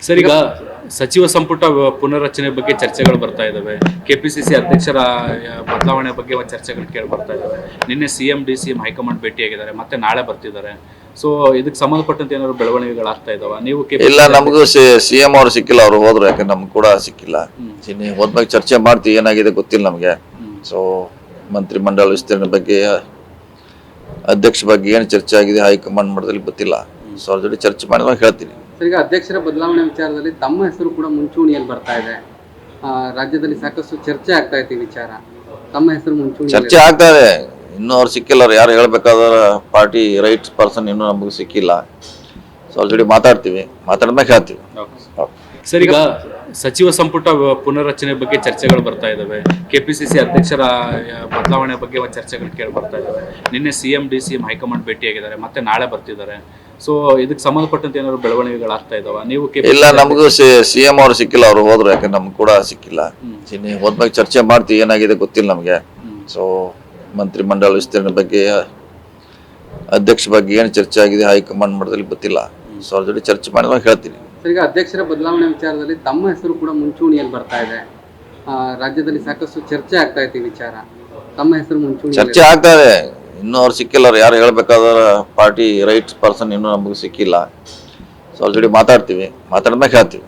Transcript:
Sir, ಈಗ ಸಚಿವ ಸಂಪುಟ ಪುನರ್ರಚನೆ ಬಗ್ಗೆ ಚರ್ಚೆಗಳು ಬರ್ತಾ ಇದ್ದಾವೆ. ಕೆಪಿಸಿಸಿ ಅಧ್ಯಕ್ಷರ ಬದಲಾವಣೆ ಬಗ್ಗೆ ಒಂದು ಚರ್ಚೆಗಳು ಕೇಳಿ ಬರ್ತಾ ಇದ್ದಾವೆ. ನಿನ್ನೆ ಸಿಎಂ ಡಿಸಿಎಂ ಹೈಕಮಾಂಡ್ ಭೇಟಿಯಾಗಿದ್ದಾರೆ, ಮತ್ತೆ ನಾಳೆ ಬರ್ತಿದ್ದಾರೆ. ಸೊ ಇದಕ್ಕೆ ಸಂಬಂಧಪಟ್ಟಂತೆ ಏನಾದ್ರು ಬೆಳವಣಿಗೆಗಳಾಗ್ತಾ ಇದಾವ? ನೀವು ಇಲ್ಲ, ನಮಗೂ ಸಿಎಂ ಅವರು ಸಿಕ್ಕಿಲ್ಲ, ಅವರು ಹೋದ್ರು. ಯಾಕಂದ್ರೆ ನಮ್ಗೆ ಕೂಡ ಸಿಕ್ಕಿಲ್ಲ. ಹೋದ್ಮೇಲೆ ಚರ್ಚೆ ಮಾಡ್ತೀವಿ, ಏನಾಗಿದೆ ಗೊತ್ತಿಲ್ಲ ನಮಗೆ. ಸೊ ಮಂತ್ರಿ ಮಂಡಲ ವಿಸ್ತರಣೆ ಬಗ್ಗೆ, ಅಧ್ಯಕ್ಷ ಬಗ್ಗೆ ಏನು ಚರ್ಚೆ ಆಗಿದೆ ಹೈಕಮಾಂಡ್ ಮಟ್ಟದಲ್ಲಿ ಗೊತ್ತಿಲ್ಲ. ಸೊ ಅವ್ರ ಜೊತೆ ಚರ್ಚೆ ಮಾಡಿದಾಗ ಹೇಳ್ತೀನಿ. ಈಗ ಅಧ್ಯಕ್ಷರ ಬದಲಾವಣೆ ವಿಚಾರದಲ್ಲಿ ತಮ್ಮ ಹೆಸರು ಕೂಡ ಮುಂಚೂಣಿಯಲ್ಲಿ ಬರ್ತಾ ಇದೆ. ರಾಜ್ಯದಲ್ಲಿ ಸಾಕಷ್ಟು ಚರ್ಚೆ ಆಗ್ತಾ ಇದೆ ವಿಚಾರ. ತಮ್ಮ ಹೆಸರು ಮುಂಚೂಣಿ ಚರ್ಚೆ ಆಗ್ತಾ ಇದೆ. ಇನ್ನೂ ಅವ್ರು ಸಿಕ್ಕಿಲ್ಲ. ಅವ್ರು ಯಾರು ಹೇಳ್ಬೇಕಾದ ಪಾರ್ಟಿ ರೈಟ್ಸ್ ಪರ್ಸನ್ ಇನ್ನೂ ನಮಗೆ ಸಿಕ್ಕಿಲ್ಲ. ಸೊ ಅವ್ರ ಜೊತೆ ಮಾತಾಡ್ತೀವಿ, ಮಾತಾಡಿದ್ಮೇಲೆ ಹೇಳ್ತೀವಿ. ಸರ್, ಈಗ ಸಚಿವ ಸಂಪುಟ ಪುನರ್ರಚನೆ ಬಗ್ಗೆ ಚರ್ಚೆಗಳು ಬರ್ತಾ ಇದ್ದಾವೆ. ಕೆಪಿಸಿಸಿ ಅಧ್ಯಕ್ಷರ ಬದಲಾವಣೆ ಬಗ್ಗೆ ಒಂದು ಚರ್ಚೆಗಳು ಕೇಳಿ ಬರ್ತಾ ಇದ್ದಾವೆ. ನಿನ್ನೆ ಸಿಎಂ ಡಿಸಿಎಂ ಹೈಕಮಾಂಡ್ ಭೇಟಿಯಾಗಿದ್ದಾರೆ, ಮತ್ತೆ ನಾಳೆ ಬರ್ತಿದ್ದಾರೆ. ಸೊ ಇದಕ್ಕೆ ಸಂಬಂಧಪಟ್ಟಂತೆ ಏನಾದ್ರು ಬೆಳವಣಿಗೆಗಳಾಗ್ತಾ ಇದಾವ? ನೀವು ಇಲ್ಲ, ನಮಗೂ ಸಿಎಂ ಅವರು ಸಿಕ್ಕಿಲ್ಲ, ಅವರು ಹೋದ್ರು. ಯಾಕಂದ್ರೆ ನಮ್ಗೆ ಕೂಡ ಸಿಕ್ಕಿಲ್ಲ. ಹೋದ್ಮೇಲೆ ಚರ್ಚೆ ಮಾಡ್ತೀವಿ, ಏನಾಗಿದೆ ಗೊತ್ತಿಲ್ಲ ನಮಗೆ. ಸೊ ಮಂತ್ರಿ ಮಂಡಲ ವಿಸ್ತರಣೆ ಬಗ್ಗೆ, ಅಧ್ಯಕ್ಷ ಬಗ್ಗೆ ಏನು ಚರ್ಚೆ ಆಗಿದೆ ಹೈಕಮಾಂಡ್ ಮಟ್ಟದಲ್ಲಿ ಗೊತ್ತಿಲ್ಲ. ಸೊ ಅವ್ರ ಜೊತೆ ಚರ್ಚೆ ಮಾಡಿದಾಗ ಹೇಳ್ತೀನಿ. ಈಗ ಅಧ್ಯಕ್ಷರ ಬದಲಾವಣೆ ವಿಚಾರದಲ್ಲಿ ತಮ್ಮ ಹೆಸರು ಕೂಡ ಮುಂಚೂಣಿಯಲ್ಲಿ ಬರ್ತಾ ಇದೆ. ರಾಜ್ಯದಲ್ಲಿ ಸಾಕಷ್ಟು ಚರ್ಚೆ ಆಗ್ತಾ ಇದೆ ವಿಚಾರ. ತಮ್ಮ ಹೆಸರು ಮುಂಚೂಣಿ ಚರ್ಚೆ ಆಗ್ತಾ ಇದೆ. ಇನ್ನೂ ಅವ್ರು ಸಿಕ್ಕಿಲ್ಲ. ಅವ್ರು ಯಾರು ಹೇಳ್ಬೇಕಾದ ಪಾರ್ಟಿ ರೈಟ್ಸ್ ಪರ್ಸನ್ ಇನ್ನೂ ನಮಗೆ ಸಿಕ್ಕಿಲ್ಲ. ಸೊ ಅವ್ರ ಜೊತೆ ಮಾತಾಡ್ತೀವಿ, ಮಾತಾಡಿದ್ಮೇಲೆ ಹೇಳ್ತೀವಿ.